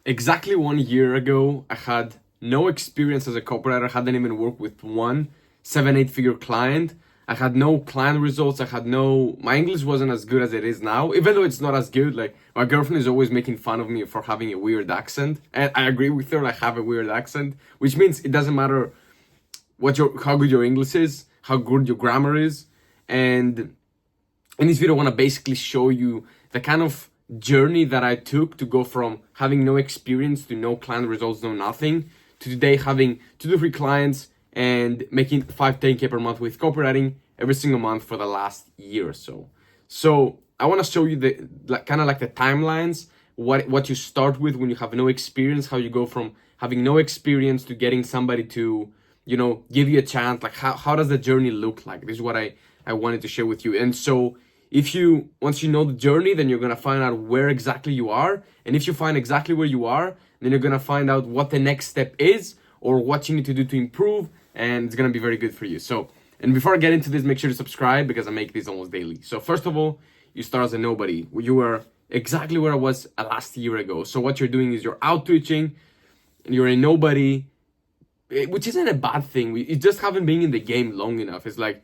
Exactly 1 year ago, I had no experience as a copywriter. I hadn't even worked with one 7-8 figure client. I had no client results. My English wasn't as good as it is now, even though it's not as good. Like, my girlfriend is always making fun of me for having a weird accent. And I agree with her, I have a weird accent, which means it doesn't matter how good your English is, how good your grammar is. And in this video, I want to basically show you the kind of journey that I took to go from having no experience to no client results, no nothing, to today having 2 to 3 clients and making 5-10K per month with copywriting every single month for the last year or so. So I want to show you the kind of like the timelines, what you start with when you have no experience, how you go from having no experience to getting somebody to, give you a chance. Like how does the journey look like? This is what I wanted to share with you. And so once you know the journey, then you're gonna find out where exactly you are. And if you find exactly where you are, then you're gonna find out what the next step is or what you need to do to improve, and it's gonna be very good for you. So, and before I get into this, make sure to subscribe because I make these almost daily. So first of all, you start as a nobody. You are exactly where I was last year ago. So what you're doing is you're outreaching and you're a nobody, which isn't a bad thing. You just haven't been in the game long enough. It's like,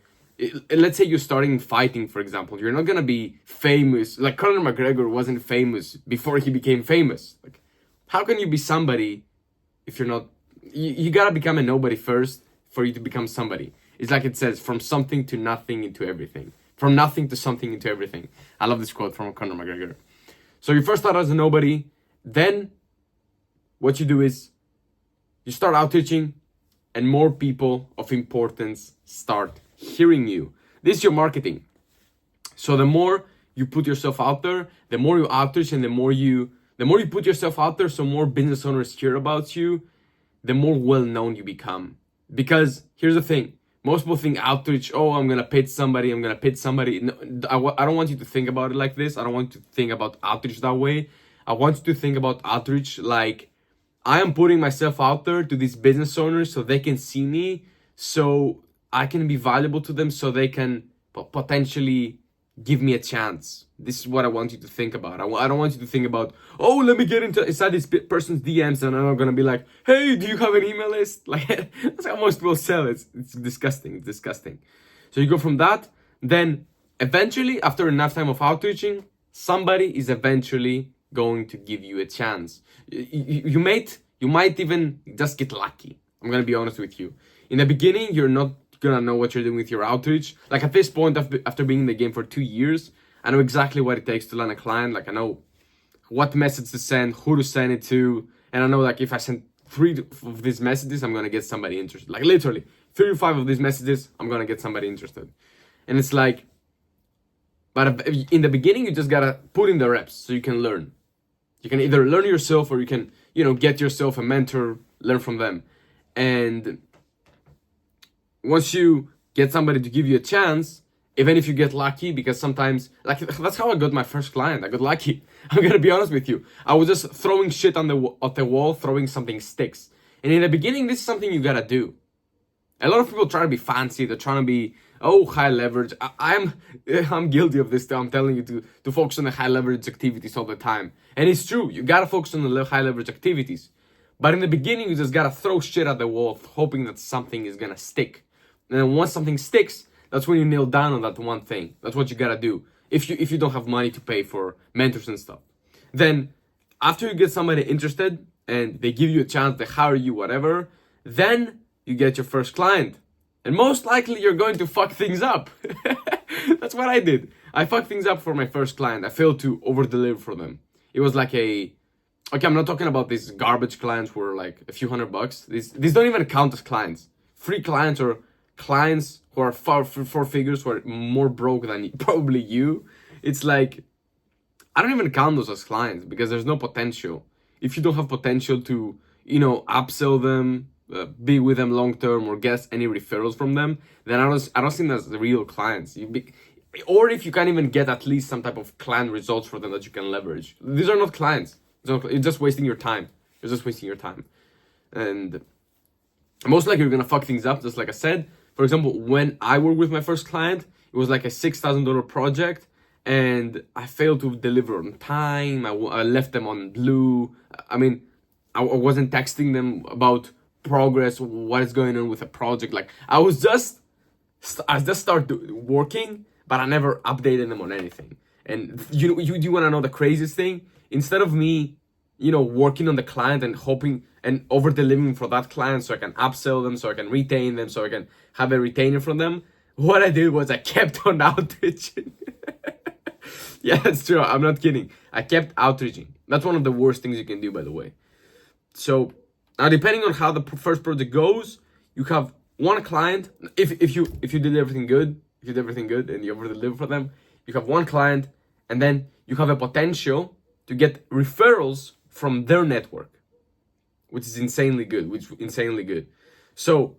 let's say you're starting fighting, for example. You're not gonna be famous. Like Conor McGregor wasn't famous before he became famous. Like, how can you be somebody if you're not? You gotta become a nobody first for you to become somebody. It's like it says, from something to nothing into everything. From nothing to something into everything. I love this quote from Conor McGregor. So you first start as a nobody. Then what you do is you start outreaching, and more people of importance start hearing you. This is your marketing. So the more you put yourself out there, the more you outreach, and the more you put yourself out there, so more business owners hear about you, the more well-known you become. Because here's the thing, most people think outreach, I'm gonna pitch somebody. No, I don't want you to think about it like this. I don't want you to think about outreach that way. I want you to think about outreach like, I am putting myself out there to these business owners so they can see me, so I can be valuable to them, so they can potentially give me a chance. This is what I want you to think about. I don't want you to think about, let me get inside this person's DMs and I'm not gonna be like, hey, do you have an email list? Like, that's how most people sell. It's disgusting. It's disgusting. So you go from that, then eventually, after enough time of outreaching, somebody is eventually going to give you a chance. You might even just get lucky. I'm gonna be honest with you. In the beginning, you're not gonna know what you're doing with your outreach. Like at this point, after being in the game for 2 years, I know exactly what it takes to land a client. Like I know what message to send, who to send it to, and I know like if I send 3 of these messages, I'm gonna get somebody interested. Like literally 3 to 5 of these messages, I'm gonna get somebody interested. And it's like, but in the beginning, you just gotta put in the reps so you can learn. You can either learn yourself or you can, get yourself a mentor, learn from them. And once you get somebody to give you a chance, even if you get lucky, because sometimes, like, that's how I got my first client. I got lucky. I'm gonna be honest with you. I was just throwing shit on the wall, throwing something sticks. And in the beginning, this is something you gotta do. A lot of people try to be fancy. They're trying to be, high leverage. I'm guilty of this too. I'm telling you to focus on the high leverage activities all the time. And it's true. You gotta focus on the high leverage activities. But in the beginning, you just gotta throw shit at the wall, hoping that something is gonna stick. And then once something sticks, that's when you nail down on that one thing. That's what you gotta do. If you don't have money to pay for mentors and stuff. Then after you get somebody interested and they give you a chance, they hire you, whatever, then you get your first client. And most likely you're going to fuck things up. That's what I did. I fucked things up for my first client. I failed to over-deliver for them. It was like okay, I'm not talking about these garbage clients who are like a few $100. These don't even count as clients. Free clients or clients who are four figures, who are more broke than probably you. It's like, I don't even count those as clients because there's no potential. If you don't have potential to, upsell them, be with them long term, or get any referrals from them, then I don't think that's the real clients. Or if you can't even get at least some type of client results for them that you can leverage, these are not clients. You're just wasting your time. And most likely you're gonna fuck things up, just like I said. For example, when I worked with my first client, it was like a $6,000 project, and I failed to deliver on time. I left them on blue. I mean, I wasn't texting them about progress, what is going on with a project. Like I just started working, but I never updated them on anything. And you want to know the craziest thing? Instead of me, working on the client and hoping and over delivering for that client so I can upsell them, so I can retain them, so I can have a retainer from them, what I did was I kept on outreaching. Yeah, that's true. I'm not kidding. I kept outreaching. That's one of the worst things you can do, by the way. So now, depending on how the first project goes, you have one client. If you did everything good, and you over deliver for them, you have one client, and then you have a potential to get referrals from their network, which is insanely good. So,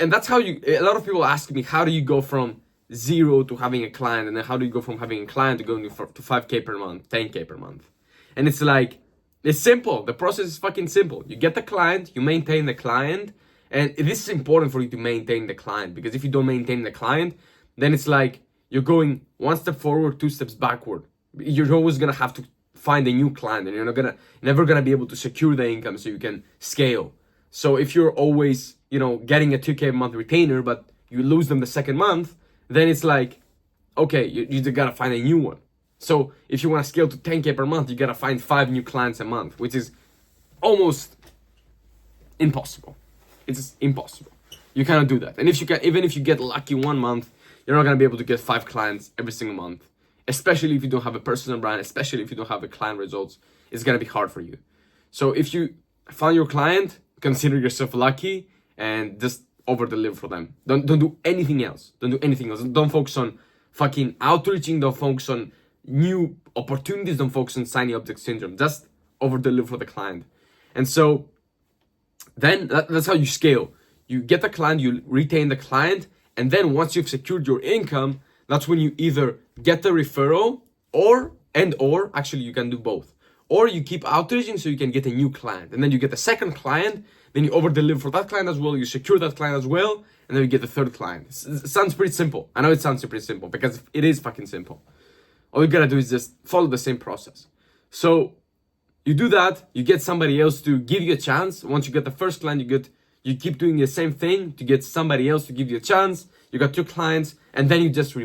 and that's how a lot of people ask me, how do you go from 0 to having a client, and then how do you go from having a client to going to 5K per month, 10K per month? And it's like, it's simple. The process is fucking simple. You get the client, you maintain the client, and this is important for you to maintain the client, because if you don't maintain the client, then it's like you're going one step forward, 2 steps backward. You're always gonna have to find a new client, and you're never gonna be able to secure the income so you can scale. So if you're always, getting a 2K a month retainer, but you lose them the second month, then it's like, okay, you just gotta find a new one. So if you want to scale to 10K per month, you gotta find 5 new clients a month, which is almost impossible. It's impossible. You cannot do that. And even if you get lucky one month, you're not gonna be able to get 5 clients every single month. Especially if you don't have a personal brand, especially if you don't have a client results, it's gonna be hard for you. So if you find your client, consider yourself lucky and just over deliver for them. Don't do anything else. Don't focus on fucking outreaching. Don't focus on new opportunities. Don't focus on shiny object syndrome. Just over deliver for the client. And so then that's how you scale. You get the client, you retain the client, and then once you've secured your income, that's when you either get the referral or actually you can do both. Or you keep outreaching so you can get a new client, and then you get the second client, then you over deliver for that client as well, you secure that client as well, and then you get the third client. It sounds pretty simple. I know it sounds pretty simple because it is fucking simple. All you gotta do is just follow the same process. So you do that, you get somebody else to give you a chance. Once you get the first client, you keep doing the same thing to get somebody else to give you a chance. You got 2 clients, and then you just